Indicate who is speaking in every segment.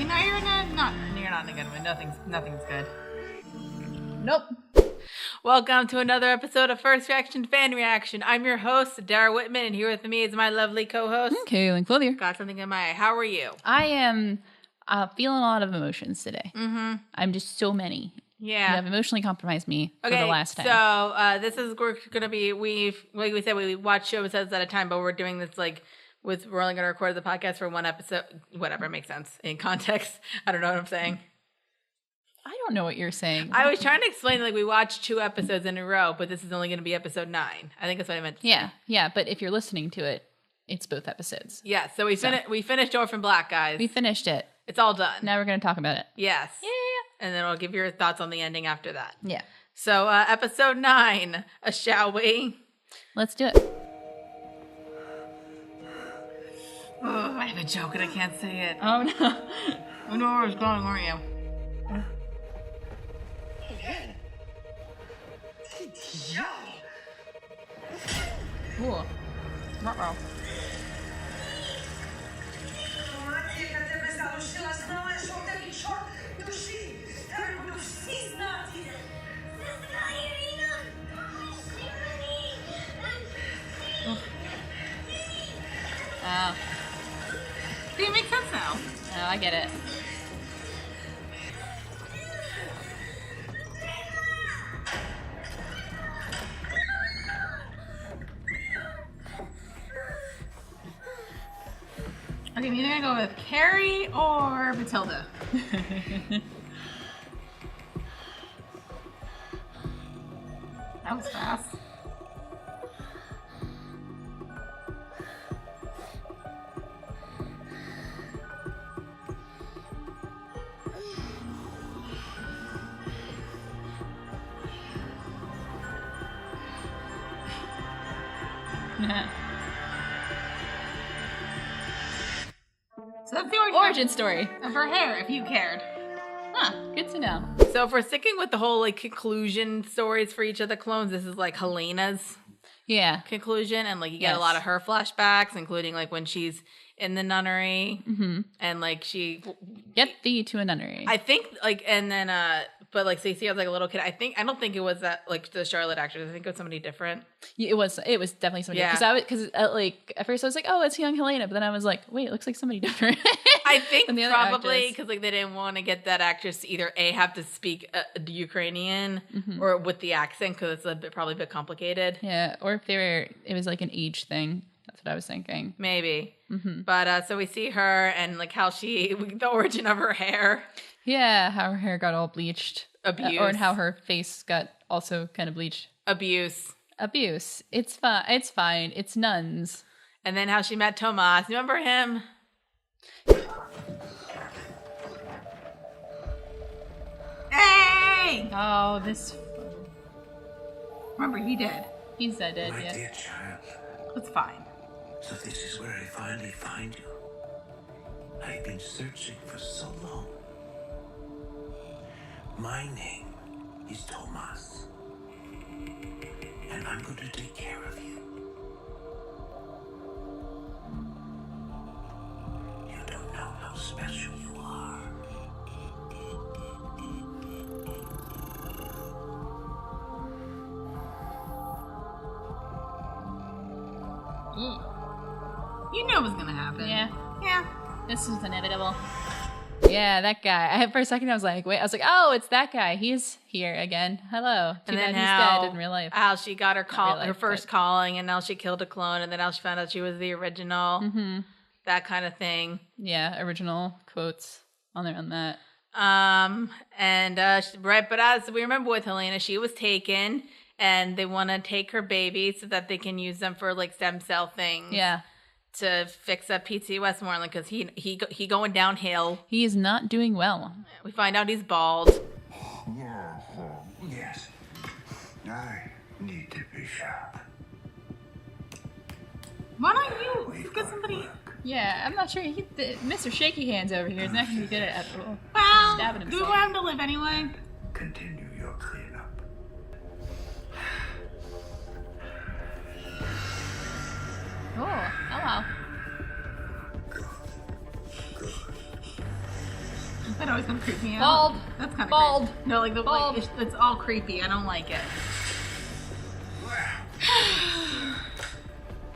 Speaker 1: You know you're not in a good mood. Nothing's good.
Speaker 2: Nope.
Speaker 1: Welcome to another episode of First Reaction Fan Reaction. I'm your host, Dara Whitman, and here with me is my lovely co-host,
Speaker 2: Cailin Clothier.
Speaker 1: Got something in my eye. How are you?
Speaker 2: I am feeling a lot of emotions today.
Speaker 1: Mm-hmm.
Speaker 2: I'm just so many.
Speaker 1: Yeah.
Speaker 2: You have emotionally compromised me for the last time.
Speaker 1: So this is we're gonna be like we said we watch show episodes at a time, but we're doing this we're only gonna record the podcast for one episode. Whatever makes sense in context. I don't know what I'm saying.
Speaker 2: I don't know what you're saying.
Speaker 1: I was trying to explain we watched 2 episodes in a row, but this is only gonna be episode 9. I think that's what I meant to say.
Speaker 2: Yeah, but if you're listening to it, it's both episodes.
Speaker 1: Yeah, so we finished Orphan Black, guys.
Speaker 2: We finished it.
Speaker 1: It's all done.
Speaker 2: Now we're gonna talk about it.
Speaker 1: Yes.
Speaker 2: Yeah.
Speaker 1: And then I'll give your thoughts on the ending after that.
Speaker 2: Yeah.
Speaker 1: So episode 9, shall we?
Speaker 2: Let's do it.
Speaker 1: Oh, I have a joke and I can't say it.
Speaker 2: Oh no.
Speaker 1: You know where it's going, aren't you?
Speaker 2: Cool. Uh-oh. Oh.
Speaker 1: See, it makes sense now.
Speaker 2: Oh, I get it.
Speaker 1: Okay, I'm either gonna go with Carrie or Matilda. That was fast. So that's the
Speaker 2: Origin story
Speaker 1: of her hair, if you cared.
Speaker 2: Huh, good to know.
Speaker 1: So if we're sticking with the whole conclusion stories for each of the clones, this is Halinas conclusion, and you get a lot of her flashbacks, including when she's in the nunnery, and she
Speaker 2: get thee to a nunnery.
Speaker 1: I think and then but so you see, I was a little kid. I don't think it was that the Charlotte actress. I think it was somebody different.
Speaker 2: Yeah, it was definitely somebody.
Speaker 1: Yeah.
Speaker 2: Because at first I was like, oh, it's young Helena, but then I was like, wait, it looks like somebody different.
Speaker 1: I think probably because they didn't want to get that actress to either have to speak Ukrainian or with the accent because it's probably a bit complicated.
Speaker 2: Yeah, or if it was an age thing. That's what I was thinking.
Speaker 1: Maybe. But so we see her and how the origin of her hair.
Speaker 2: Yeah, how her hair got all bleached.
Speaker 1: Abuse.
Speaker 2: Or how her face got also kind of bleached.
Speaker 1: Abuse.
Speaker 2: It's fine. It's fine. It's nuns.
Speaker 1: And then how she met Toma. Remember him? Hey!
Speaker 2: Oh, this...
Speaker 1: Remember, he did.
Speaker 2: He's dead, yeah.
Speaker 3: My dear child.
Speaker 1: It's fine.
Speaker 3: So this is where I finally find you. I've been searching for so long. My name is Tomas. And I'm going to take care of you. You don't know how special you are.
Speaker 1: You knew it was gonna happen.
Speaker 2: Yeah. This was inevitable. Yeah, that guy. For a second, I was like, wait. I was like, oh, it's that guy. He's here again. Hello. Too bad he's dead in real life.
Speaker 1: How she got her first calling, and now she killed a clone, and then now she found out she was the original. That kind of thing.
Speaker 2: Yeah, original quotes on that.
Speaker 1: But as we remember with Helena, she was taken, and they want to take her baby so that they can use them for stem cell things.
Speaker 2: Yeah.
Speaker 1: To fix up P.T. Westmoreland because he going downhill.
Speaker 2: He is not doing well.
Speaker 1: We find out he's bald.
Speaker 3: Yes. I need to be sharp.
Speaker 1: Why don't you get somebody?
Speaker 2: Yeah, I'm not sure. Mr. Shaky Hands over here is not going to be good at
Speaker 1: Well,
Speaker 2: stabbing himself.
Speaker 1: do want him to live anyway.
Speaker 3: Continue your cleanup.
Speaker 2: Oh, hello.
Speaker 1: That always gonna creep me out.
Speaker 2: Bald.
Speaker 1: That's kind of
Speaker 2: Bald.
Speaker 1: creepy. No, like it's all creepy. I don't like it.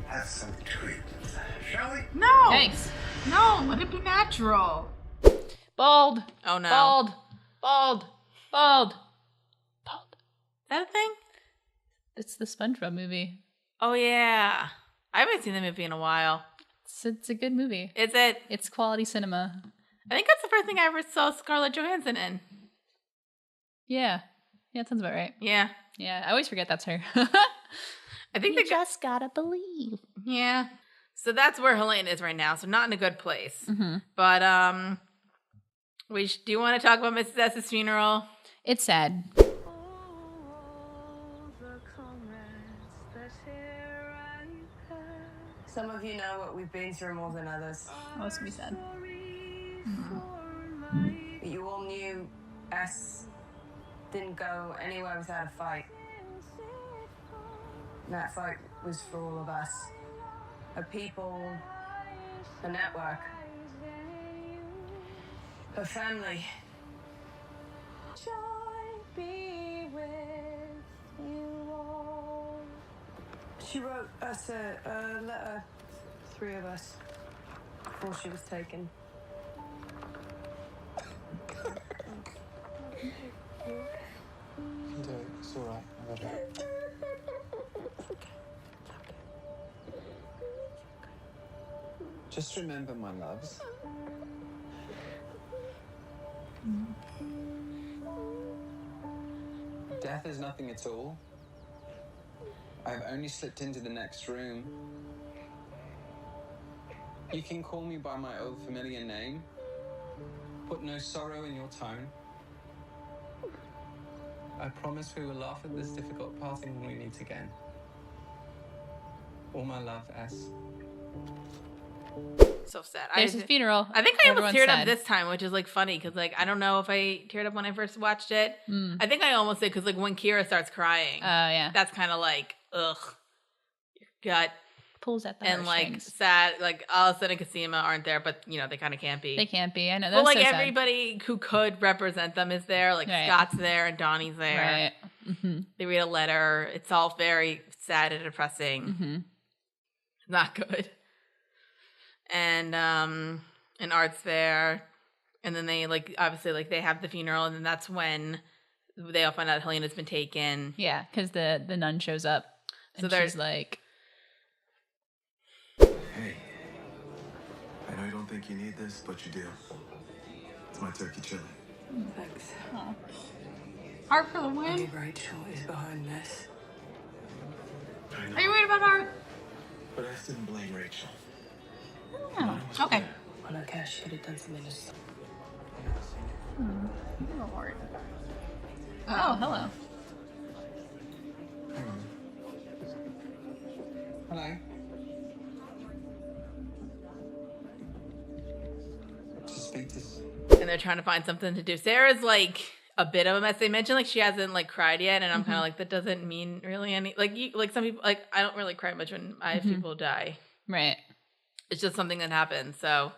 Speaker 3: Have some treat, shall we?
Speaker 1: No.
Speaker 2: Thanks.
Speaker 1: No, let it be natural.
Speaker 2: Bald.
Speaker 1: Oh no.
Speaker 2: Bald. Bald. Bald. Bald.
Speaker 1: Is that a thing?
Speaker 2: It's the SpongeBob movie.
Speaker 1: Oh yeah. I haven't seen the movie in a while.
Speaker 2: It's a good movie.
Speaker 1: Is it?
Speaker 2: It's quality cinema.
Speaker 1: I think that's the first thing I ever saw Scarlett Johansson in.
Speaker 2: Yeah. Yeah, that sounds about right.
Speaker 1: Yeah.
Speaker 2: Yeah, I always forget that's her.
Speaker 1: I think
Speaker 2: you just gotta believe.
Speaker 1: Yeah. So that's where Helena is right now. So not in a good place.
Speaker 2: Mm-hmm.
Speaker 1: But do you want to talk about Mrs. S's funeral?
Speaker 2: It's sad.
Speaker 4: Some of you know what we've been through more than others.
Speaker 2: Oh, it's gonna be sad.
Speaker 4: But you all knew S didn't go anywhere without a fight. And that fight was for all of us. Her people, her network, her family. Joy be with you all. She wrote us a letter, three of us, before she was taken.
Speaker 5: You can do it. It's all right. I got it. Just remember, my loves. Death is nothing at all. I've only slipped into the next room. You can call me by my old familiar name. Put no sorrow in your tone. I promise we will laugh at this difficult parting when we meet again. All my love, S.
Speaker 1: So sad.
Speaker 2: There's his funeral.
Speaker 1: I think I almost
Speaker 2: Everyone's
Speaker 1: teared up
Speaker 2: sad.
Speaker 1: this time, which is like funny because like I don't know if I teared up when I first watched it. I think I almost did because like when Kira starts crying,
Speaker 2: Oh, yeah.
Speaker 1: that's kind of like ugh, your gut
Speaker 2: Pulls at the
Speaker 1: and like
Speaker 2: heartstrings.
Speaker 1: sad. Like Allison and Cosima aren't there, but you know they kind of can't be.
Speaker 2: They can't be. I know.
Speaker 1: Well,
Speaker 2: That's
Speaker 1: like
Speaker 2: so sad.
Speaker 1: everybody who could represent them is there. Like
Speaker 2: Right.
Speaker 1: Scott's there and Donnie's there.
Speaker 2: Right. Mm-hmm.
Speaker 1: They read a letter. It's all very sad and depressing.
Speaker 2: Mm-hmm.
Speaker 1: Not good. And Art's there, and then they like obviously like they have the funeral, and then that's when they all find out Helena's been taken.
Speaker 2: Yeah, because the nun shows up, and
Speaker 1: So
Speaker 2: she's like,
Speaker 6: Hey, I know you don't think you need this, but you do. It's my turkey chili.
Speaker 4: Thanks.
Speaker 1: Art for the
Speaker 4: Only
Speaker 1: win.
Speaker 4: Rachel is behind this.
Speaker 6: I know,
Speaker 1: Are you worried about Art?
Speaker 6: but I didn't blame Rachel.
Speaker 1: Oh, okay.
Speaker 4: Well, I guess she could have done something to stop.
Speaker 2: "Oh, hello."
Speaker 5: Hello. To speak to...
Speaker 1: And they're trying to find something to do. Sarah's like a bit of a mess. They mentioned like she hasn't like cried yet, and I'm kind of like that doesn't mean really any like you like some people like I don't really cry much when I have people die.
Speaker 2: Right.
Speaker 1: It's just something that happens. So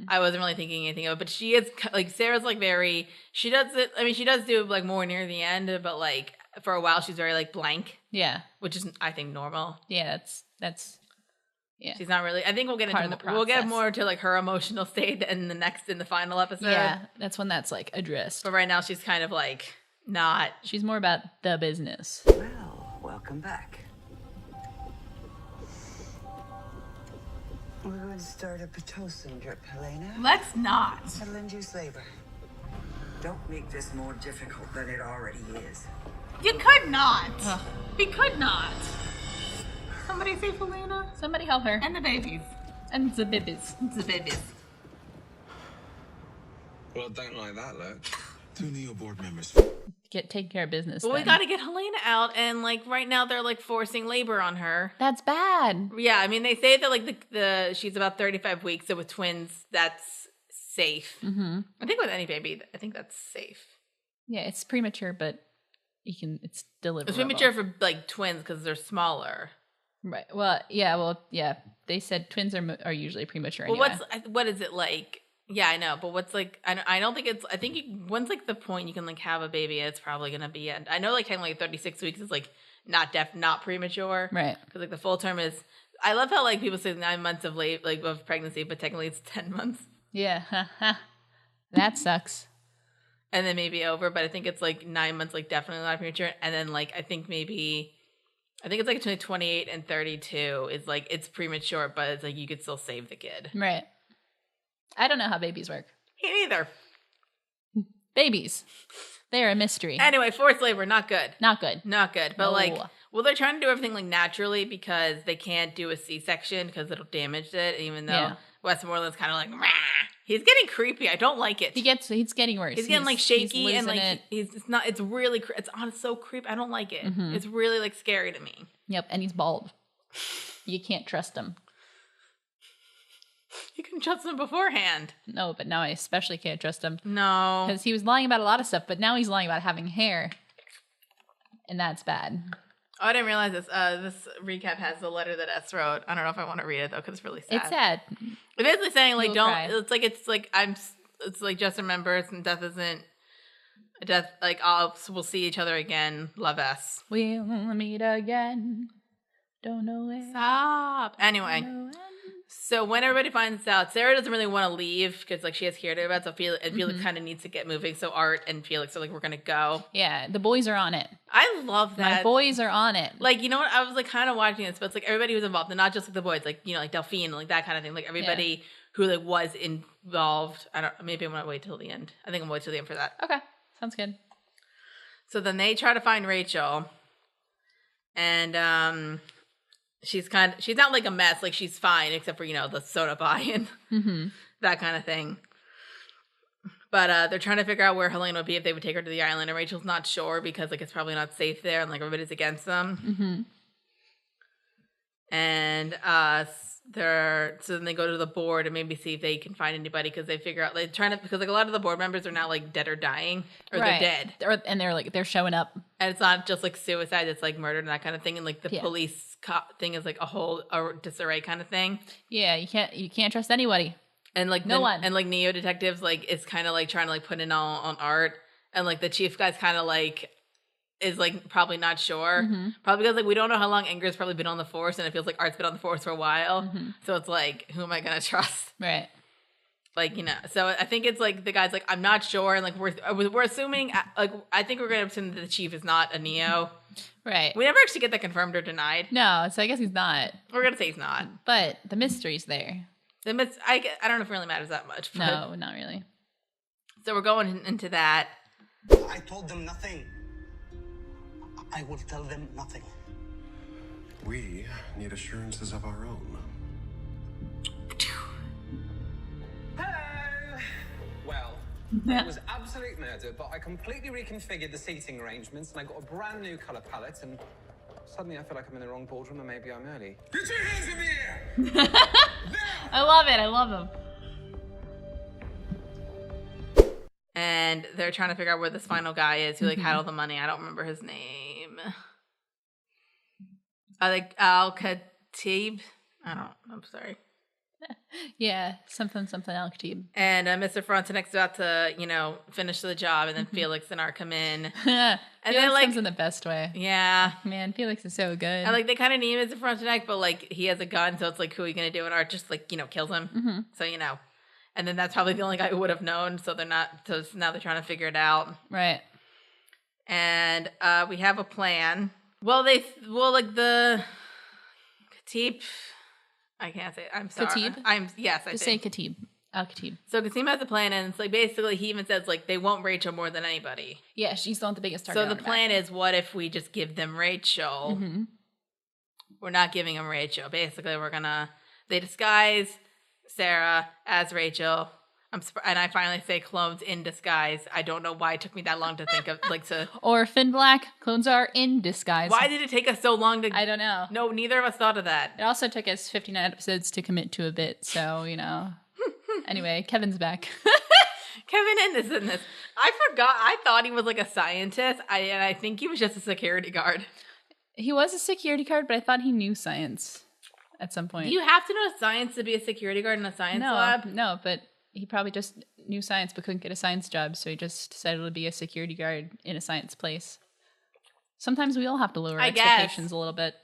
Speaker 1: I wasn't really thinking anything of it. But she is like Sarah's like very she does it. I mean, she does do like more near the end, but like for a while she's very like blank,
Speaker 2: Yeah.
Speaker 1: which is I think normal.
Speaker 2: Yeah. That's. Yeah.
Speaker 1: She's not really. I think we'll get
Speaker 2: Part
Speaker 1: into
Speaker 2: of the
Speaker 1: we'll get
Speaker 2: process.
Speaker 1: more to like her emotional state in the final episode.
Speaker 2: Yeah. That's when that's like addressed.
Speaker 1: But right now she's kind of like not.
Speaker 2: She's more about the business.
Speaker 4: Well, welcome back. We're going to start a Pitocin drip, Helena.
Speaker 1: Let's not.
Speaker 4: That'll induce labor.
Speaker 7: Don't make this more difficult than it already is.
Speaker 1: You could not. We could not. Somebody save Helena
Speaker 2: Somebody help her.
Speaker 1: and the babies.
Speaker 2: And the babies.
Speaker 1: The babies.
Speaker 5: Well, I don't like that look.
Speaker 6: Two Neo board members.
Speaker 2: Take care of business.
Speaker 1: Well, we
Speaker 2: then.
Speaker 1: got to get Helena out, and like right now they're like forcing labor on her.
Speaker 2: That's bad.
Speaker 1: Yeah, I mean they say that like the she's about 35 weeks, so with twins that's safe.
Speaker 2: Mm-hmm.
Speaker 1: I think with any baby, I think that's safe.
Speaker 2: Yeah, it's premature, but it's deliverable.
Speaker 1: It's premature for like twins because they're smaller.
Speaker 2: Right. Well, yeah. They said twins are usually premature
Speaker 1: Well,
Speaker 2: anyway.
Speaker 1: what is it like Yeah, I know, but what's like, I don't think it's, I think once like the point you can like have a baby, it's probably gonna be, I know like having like 36 weeks is like not premature,
Speaker 2: right?
Speaker 1: Because like the full term is, I love how like people say 9 months of of pregnancy, but technically it's 10 months.
Speaker 2: Yeah, that sucks.
Speaker 1: And then maybe over, but I think it's like 9 months, like definitely not premature, and then like I think it's like between 28 and 32 is like it's premature, but it's like you could still save the kid,
Speaker 2: right? I don't know how babies work.
Speaker 1: Me neither.
Speaker 2: Babies. They are a mystery.
Speaker 1: Anyway, forced labor, not good.
Speaker 2: Not good.
Speaker 1: Not good. But they're trying to do everything like naturally because they can't do a C-section because it'll damage it, even though Westmoreland's kind of like, rah! He's getting creepy. I don't like it.
Speaker 2: He's getting worse.
Speaker 1: He's getting like shaky and like it's really it's so creepy. I don't like it. Mm-hmm. It's really like scary to me.
Speaker 2: Yep, and he's bald. You can't trust him.
Speaker 1: You can trust him beforehand.
Speaker 2: No, but now I especially can't trust him.
Speaker 1: No.
Speaker 2: Because he was lying about a lot of stuff, but now he's lying about having hair. And that's bad.
Speaker 1: Oh, I didn't realize this. This recap has the letter that S wrote. I don't know if I want to read it, though, because it's really sad.
Speaker 2: It's sad.
Speaker 1: It's basically saying, like,
Speaker 2: cry.
Speaker 1: It's like, just remember, and death isn't, like, we'll see each other again. Love S.
Speaker 2: We'll meet again. Don't know where.
Speaker 1: Stop. Anyway. So when everybody finds out, Sarah doesn't really want to leave because like she has hair to about. So Felix kind of needs to get moving. So Art and Felix are like, we're gonna go.
Speaker 2: Yeah, the boys are on it.
Speaker 1: I love that.
Speaker 2: My boys are on it.
Speaker 1: Like, you know what? I was like kind of watching this, but it's like everybody who's involved, and not just like the boys, like, you know, like Delphine, like that kind of thing. Like everybody who like was involved. Maybe I'm gonna wait till the end. I think I'm gonna wait till the end for that.
Speaker 2: Okay, sounds good.
Speaker 1: So then they try to find Rachel, and she's not like a mess, like she's fine except for, you know, the soda buy-in, that kind of thing. But they're trying to figure out where Helena would be if they would take her to the island, and Rachel's not sure because like it's probably not safe there, and like everybody's against them. And so then they go to the board and maybe see if they can find anybody because they figure out because like a lot of the board members are now like dead or dying or they're dead,
Speaker 2: and they're showing up,
Speaker 1: and it's not just like suicide, it's like murder and that kind of thing, and like the police thing is like a disarray kind of thing.
Speaker 2: Yeah, you can't trust anybody,
Speaker 1: and like
Speaker 2: no one,
Speaker 1: and like Neo detectives like is kind of like trying to like put in all on Art, and like the chief guy's kind of like is like probably not sure, probably because like we don't know how long Anger's probably been on the force, and it feels like Art's been on the force for a while, so it's like, who am I gonna trust?
Speaker 2: Right.
Speaker 1: Like, you know, so I think it's like the guy's like, I'm not sure, and like we're assuming, like I think we're gonna assume that the chief is not a Neo.
Speaker 2: Right.
Speaker 1: We never actually get that confirmed or denied.
Speaker 2: No, so I guess he's not.
Speaker 1: We're gonna say he's not,
Speaker 2: but the mystery's there.
Speaker 1: I don't know if it really matters that much. But,
Speaker 2: no, not really.
Speaker 1: So we're going into that.
Speaker 8: I told them nothing. I will tell them nothing.
Speaker 6: We need assurances of our own.
Speaker 5: Hello! Well, it was absolute murder, but I completely reconfigured the seating arrangements and I got a brand new colour palette, and suddenly I feel like I'm in the wrong boardroom and maybe I'm early.
Speaker 8: Get your hands in the air!
Speaker 2: I love it. I love him.
Speaker 1: And they're trying to figure out where this final guy is who like had all the money. I don't remember his name. I like Al-Khatib. I'm sorry.
Speaker 2: Yeah, something Al-Khatib.
Speaker 1: And Mr. Frontenac's about to, you know, finish the job, and then Felix and Art come in.
Speaker 2: And
Speaker 1: Felix
Speaker 2: like, comes in the best way.
Speaker 1: Yeah.
Speaker 2: Man, Felix is so good.
Speaker 1: And like they kind of need Mr. Frontenac, but like he has a gun, so it's like, who are you gonna do? And Art just like, you know, kills him. So, you know. And then that's probably the only guy who would have known, so so now they're trying to figure it out.
Speaker 2: Right.
Speaker 1: And we have a plan. Like the Khatib, I can't say it. I'm sorry.
Speaker 2: Khatib?
Speaker 1: Yes, I
Speaker 2: Just
Speaker 1: think.
Speaker 2: say Khatib. Al-Khatib.
Speaker 1: So Khatib has a plan, and it's like basically he even says like they want Rachel more than anybody.
Speaker 2: Yeah, she's the biggest target.
Speaker 1: So the plan is, what if we just give them Rachel? We're not giving them Rachel. Basically, they disguise Sarah as Rachel. And I finally say clones in disguise. I don't know why it took me that long to think of
Speaker 2: Orphan Black, clones are in disguise.
Speaker 1: Why did it take us so long to?
Speaker 2: I don't know.
Speaker 1: No, neither of us thought of that.
Speaker 2: It also took us 59 episodes to commit to a bit, so you know. Anyway, Kevin's back.
Speaker 1: Kevin is in this. I forgot. I thought he was like a scientist. And I think he was just a security guard.
Speaker 2: He was a security guard, but I thought he knew science at some point.
Speaker 1: Do you have to know science to be a security guard in a science lab?
Speaker 2: No, but he probably just knew science but couldn't get a science job, so he just decided to be a security guard in a science place. Sometimes we all have to lower our expectations a little bit.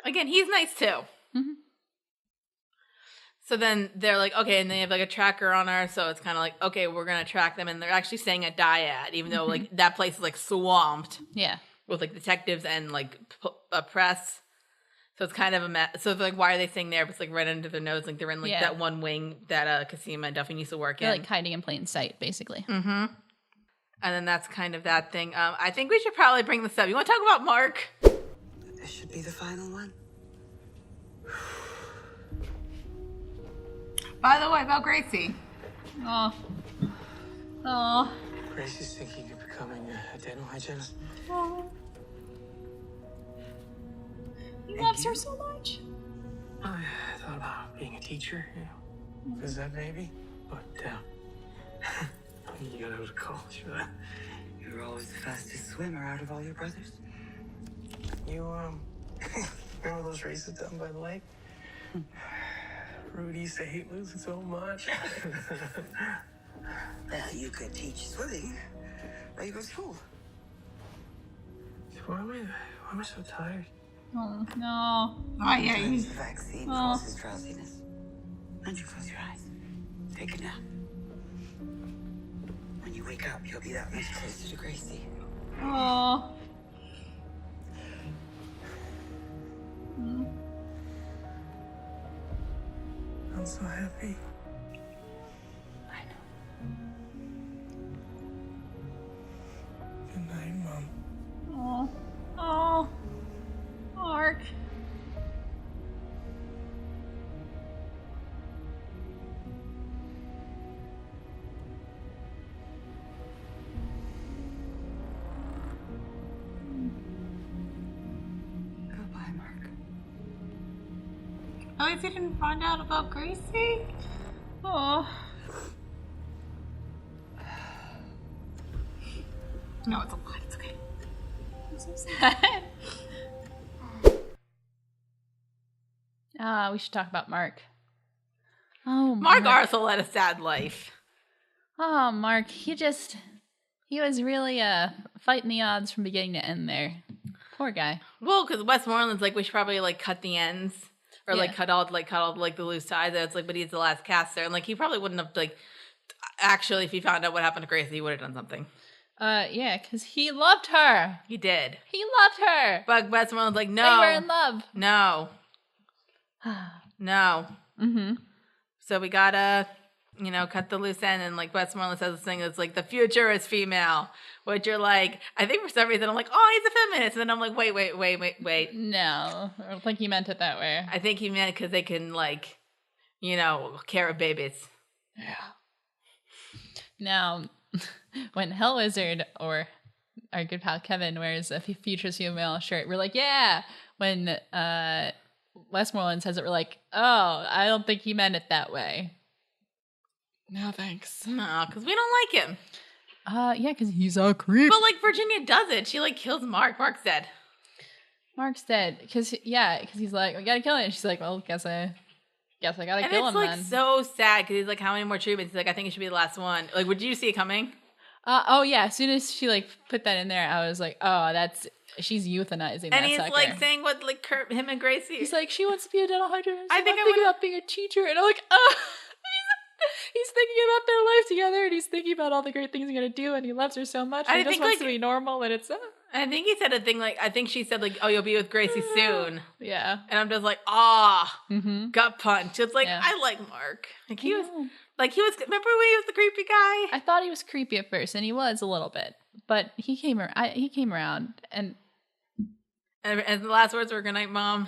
Speaker 1: Again, he's nice too.
Speaker 2: Mm-hmm.
Speaker 1: So then they're like, okay, and they have like a tracker on her, so it's kind of like, okay, we're gonna track them, and they're actually staying at Dyad, even though like that place is like swamped.
Speaker 2: Yeah. With
Speaker 1: like detectives and like press. So it's kind of a mess. So it's like, why are they staying there? But it's like right under their nose, like they're in like that one wing that Cassima and Duffy used to work in.
Speaker 2: They're like hiding in plain sight, basically.
Speaker 1: Mm-hmm. And then that's kind of that thing. I think we should probably bring this up. You want to talk about Mark?
Speaker 7: This should be the final one.
Speaker 1: By the way, about Gracie.
Speaker 2: Oh.
Speaker 8: Gracie's thinking of becoming a dental hygienist.
Speaker 2: Oh. He loves her so much.
Speaker 8: I thought about being a teacher, because that baby, but you gotta go to college for that.
Speaker 7: You were always the fastest swimmer out of all your brothers.
Speaker 8: You, remember those races down by the lake? Rudy used to hate losing so much.
Speaker 7: Well, you could teach swimming while you go to school.
Speaker 8: Why am I so tired?
Speaker 2: Oh, no.
Speaker 1: Oh, yeah.
Speaker 7: Sometimes the vaccine causes drowsiness. And you close your eyes. Take a nap. When you wake up, you'll be that much closer to Gracie.
Speaker 2: Oh.
Speaker 8: I'm so happy.
Speaker 7: I know.
Speaker 8: Good night, Mom.
Speaker 2: Oh. Oh. Mark.
Speaker 7: Goodbye, Mark.
Speaker 1: Oh, you didn't find out about Gracie?
Speaker 2: Oh.
Speaker 1: No, it's a lot. It's okay.
Speaker 2: I'm so sad. We should talk about Mark. Oh,
Speaker 1: Mark also led a sad life.
Speaker 2: Oh, Mark, he was really fighting the odds from beginning to end there. Poor guy.
Speaker 1: Well, because Westmoreland's like, we should probably like cut the ends or like cut all like the loose ties. It's like, but he's the last caster, and like he probably wouldn't have like actually, if he found out what happened to Gracie, he would have done something.
Speaker 2: Yeah, because he loved her.
Speaker 1: He did.
Speaker 2: He loved her.
Speaker 1: But Westmoreland's like, no,
Speaker 2: they were in love.
Speaker 1: No. No.
Speaker 2: Mm-hmm.
Speaker 1: So we gotta, cut the loose end. And like Westmoreland says this thing that's like, the future is female. Which you're like, I think for some reason I'm like, oh, he's a feminist. And then I'm like, wait.
Speaker 2: No, I don't think he meant it that way.
Speaker 1: I think he meant because they can like, carry babies.
Speaker 2: Yeah. Now, when Hellwizard or our good pal Kevin wears a future female shirt, we're like, yeah. When Westmoreland says it, we're like, oh, I don't think he meant it that way. No, thanks.
Speaker 1: No, because we don't like him.
Speaker 2: Yeah, because he's a creep.
Speaker 1: But like Virginia does it. She like kills Mark. Mark's dead.
Speaker 2: Mark's dead. Because he's like, we gotta kill it. And she's like, well, guess I gotta kill him then.
Speaker 1: And it's like so sad because he's like, how many more treatments? He's like, I think it should be the last one. Like, would you see it coming?
Speaker 2: Oh yeah, as soon as she like put that in there, I was like, oh, she's euthanizing that
Speaker 1: And he's
Speaker 2: sucker.
Speaker 1: like saying what like him and Gracie.
Speaker 2: He's like, she wants to be a dental hygienist.
Speaker 1: I think
Speaker 2: I'm thinking about being a teacher, and I'm like, oh. He's thinking about their life together, and he's thinking about all the great things he's gonna do, and he loves her so much. And he just wants to be normal, and it's.
Speaker 1: I think he said a thing like, I think she said like, oh, you'll be with Gracie soon.
Speaker 2: Yeah.
Speaker 1: And I'm just like, gut punch. It's like, I like Mark. Like he was. Remember when he was the creepy guy?
Speaker 2: I thought he was creepy at first, and he was a little bit, but he came around, and
Speaker 1: the last words were "Good night, Mom."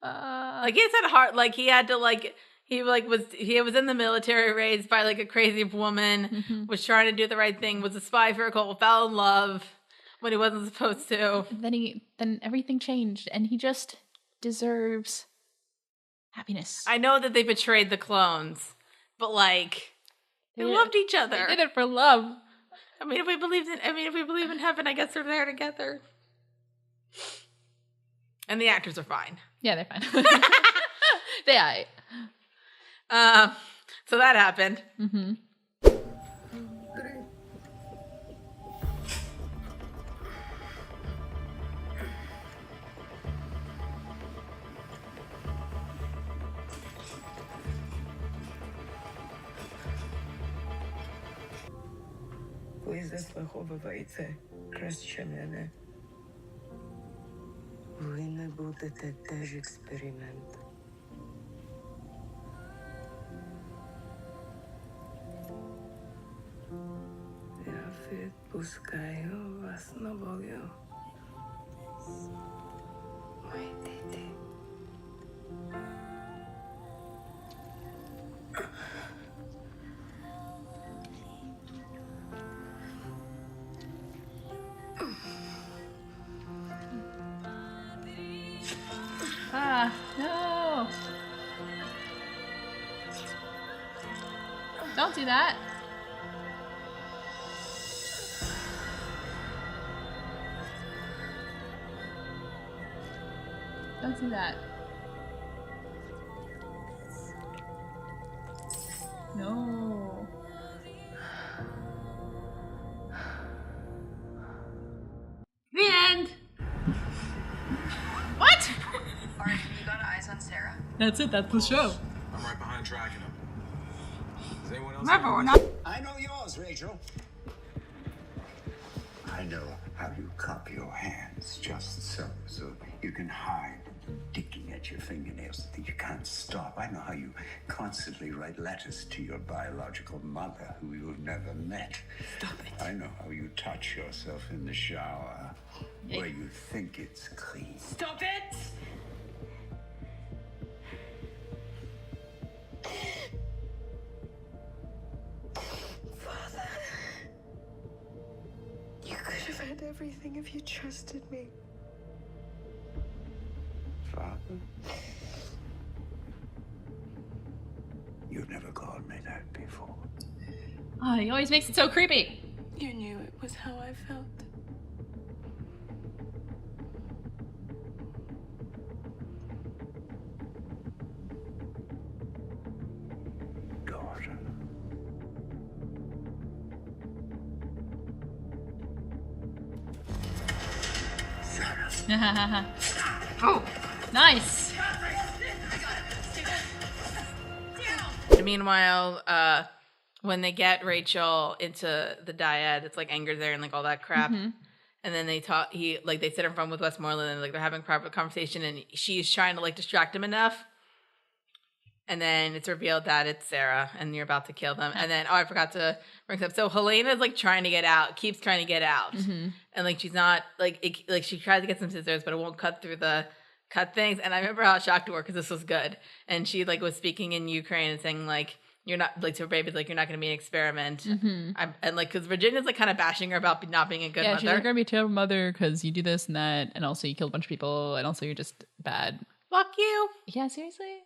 Speaker 1: Like he had a heart. Like he had to like he was in the military, raised by like a crazy woman, was trying to do the right thing, was a spy for a cult, fell in love when he wasn't supposed to.
Speaker 2: Then everything changed, and he just deserves happiness.
Speaker 1: I know that they betrayed the clones. But like, they loved each other.
Speaker 2: They did it for love.
Speaker 1: I mean, if we believe in heaven, I guess they're there together. And the actors are fine.
Speaker 2: Yeah, they're fine. They are.
Speaker 1: So that happened.
Speaker 2: Mm-hmm.
Speaker 4: Ви заслуховуєте краще мене. Ви не будете теж експеримент. Я відпускаю вас новою. Мої діти.
Speaker 2: Ah, no. Don't do that. Don't do that. No. The end. What?
Speaker 9: Alright, you got eyes on Sarah?
Speaker 2: That's it. That's the show.
Speaker 6: I'm right behind tracking him. Does anyone else?
Speaker 2: Remember, we're not.
Speaker 8: I know yours, Rachel.
Speaker 3: I know how you cup your hands just so you can hide digging at your fingernails that you can't stop. I know how you constantly write letters to your biological mother who you've never met.
Speaker 4: Stop it.
Speaker 3: I know how you touch yourself in the shower where you think it's clean.
Speaker 4: Stop it! Father, you could have had everything if you trusted me.
Speaker 3: Father? You've never called me that before.
Speaker 2: Oh, he always makes it so creepy.
Speaker 4: You knew it was how I felt.
Speaker 3: Daughter.
Speaker 2: Oh, nice.
Speaker 1: Meanwhile, when they get Rachel into the dyad, it's like anger there and like all that crap.
Speaker 2: Mm-hmm.
Speaker 1: And then they they sit in front with Westmoreland and like they're having a private conversation and she's trying to like distract him enough. And then it's revealed that it's Sarah and you're about to kill them. And then, I forgot to bring this up. So Helena's like trying to get out, keeps trying to get out.
Speaker 2: Mm-hmm.
Speaker 1: And like she's not, like she tries to get some scissors, but it won't cut through the cut things. And I remember how shocked we were because this was good. And she like was speaking in Ukraine and saying like, you're not, like to her babies, like you're not going to be an experiment.
Speaker 2: Mm-hmm.
Speaker 1: And like, because Virginia's like kind of bashing her about not being a good mother.
Speaker 2: Yeah, she's like, you're going to be a terrible mother because you do this and that. And also you killed a bunch of people. And also you're just bad.
Speaker 1: Fuck you.
Speaker 2: Yeah, seriously?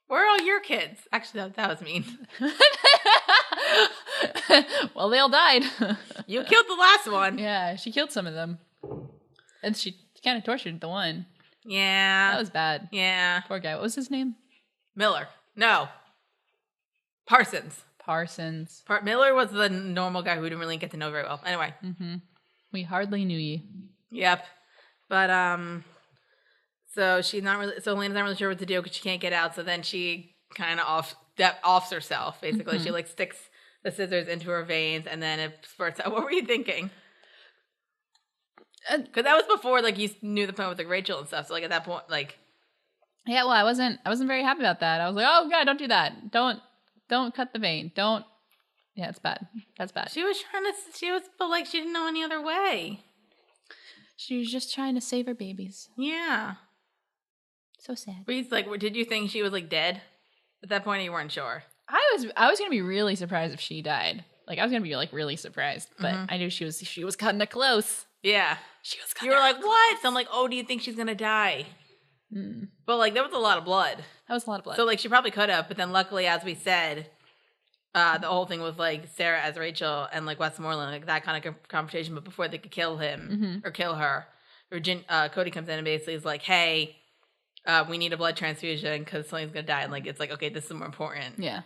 Speaker 1: Where are all your kids? Actually, that was mean.
Speaker 2: Well, they all died.
Speaker 1: You killed the last one.
Speaker 2: Yeah, she killed some of them. And she kind of tortured the one.
Speaker 1: Yeah.
Speaker 2: That was bad.
Speaker 1: Yeah.
Speaker 2: Poor guy. What was his name?
Speaker 1: Miller. No. Parsons. Miller was the normal guy who we didn't really get to know very well. Anyway.
Speaker 2: Mm-hmm. We hardly knew you.
Speaker 1: Yep. But, so she's not really, so Helena's not really sure what to do because she can't get out. So then she kind of offs herself, basically. Mm-hmm. She like sticks the scissors into her veins and then it spurts out. What were you thinking? Because that was before like you knew the plan with like Rachel and stuff. So like at that point, like.
Speaker 2: Yeah, well, I wasn't very happy about that. I was like, oh God, don't do that. Don't cut the vein. Don't. Yeah, it's bad. That's bad.
Speaker 1: But like she didn't know any other way.
Speaker 2: She was just trying to save her babies.
Speaker 1: Yeah.
Speaker 2: So sad.
Speaker 1: But he's like, did you think she was like dead? At that point, you weren't sure.
Speaker 2: I was gonna be really surprised if she died. Like I was gonna be like really surprised, but I knew she was cutting it close.
Speaker 1: Yeah,
Speaker 2: she was.
Speaker 1: You were like, what? So I'm like, oh, do you think she's gonna die? Mm. But like, there was a lot of blood.
Speaker 2: That was a lot of blood.
Speaker 1: So like, she probably could have, but then luckily, as we said, the whole thing was like Sarah as Rachel and like Westmoreland, like that kind of confrontation. But before they could kill him or kill her, Cody comes in and basically is like, hey. We need a blood transfusion because somebody's gonna die, and like it's like okay, this is more important.
Speaker 2: Yeah,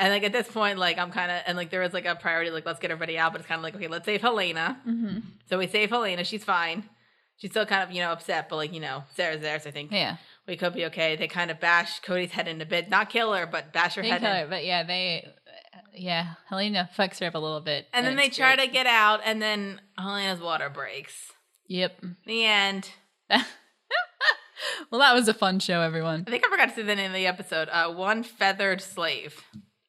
Speaker 1: And like at this point, like I'm kind of, and like there was like a priority, like let's get everybody out, but it's kind of like, okay, let's save Helena. Mm-hmm. So we save Helena. She's fine. She's still kind of, upset, but like, Sarah's there. So I think we could be okay. They kind of bash Cody's head in a bit. Not kill her, but bash her head in.
Speaker 2: But Helena fucks her up a little bit.
Speaker 1: And then they try to get out, and then Helena's water breaks.
Speaker 2: Yep.
Speaker 1: The end.
Speaker 2: Well, that was a fun show, everyone.
Speaker 1: I think I forgot to say the name of the episode. One Feathered Slave.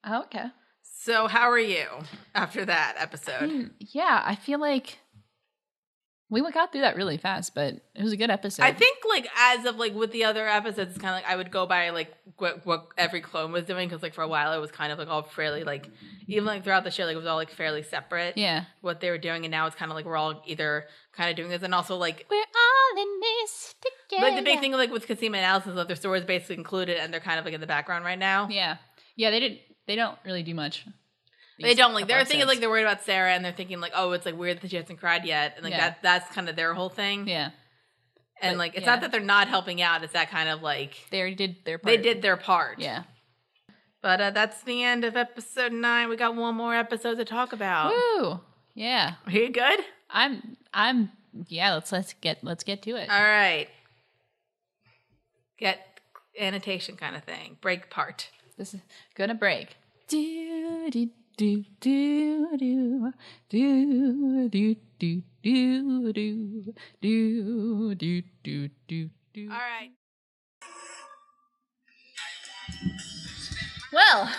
Speaker 2: Oh, okay.
Speaker 1: So how are you after that episode?
Speaker 2: I feel like we got through that really fast, but it was a good episode.
Speaker 1: I think, like, as of, like, with the other episodes, it's kind of like I would go by, like, what every clone was doing, because, like, for a while it was kind of, like, all fairly, like, even, like, throughout the show, like, it was all, like, fairly separate.
Speaker 2: Yeah.
Speaker 1: What they were doing, and now it's kind of, like, we're all either kind of doing this, and also, like...
Speaker 2: We're all in this together.
Speaker 1: Like, the big thing, like, with Kasima and Alice is that their story is basically included, and they're kind of, like, in the background right now.
Speaker 2: Yeah. Yeah, they don't really do much.
Speaker 1: They don't, like, they're thinking, like, they're worried about Sarah, and they're thinking, like, oh, it's, like, weird that she hasn't cried yet, and, like, that's kind of their whole thing.
Speaker 2: Yeah.
Speaker 1: And, like, it's not that they're not helping out, it's that kind of, like...
Speaker 2: They already did their part.
Speaker 1: They did their part.
Speaker 2: Yeah.
Speaker 1: But that's the end of episode 9. We got one more episode to talk about.
Speaker 2: Woo! Yeah.
Speaker 1: Are you good?
Speaker 2: Yeah, let's get to it.
Speaker 1: All right. Get annotation kind of thing. Break part.
Speaker 2: This is gonna break. Do do do do do do do do do do do do do do.
Speaker 1: All right.
Speaker 2: Well,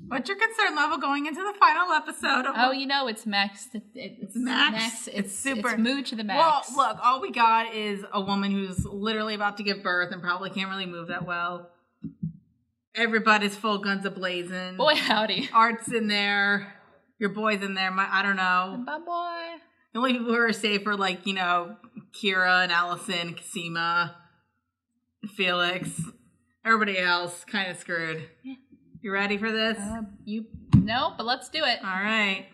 Speaker 1: what's your concern level going into the final episode?
Speaker 2: It's max.
Speaker 1: It's max. It's super.
Speaker 2: It's mood to the max.
Speaker 1: Well, look, all we got is a woman who's literally about to give birth and probably can't really move that well. Everybody's full guns a-blazing.
Speaker 2: Boy, howdy.
Speaker 1: Art's in there. Your boy's in there. I don't know.
Speaker 2: My boy.
Speaker 1: The only people who are safe are, like, Kira and Allison, Kasima, Felix. Everybody else kind of screwed. Yeah. You ready for this?
Speaker 2: No, but let's do it.
Speaker 1: All right.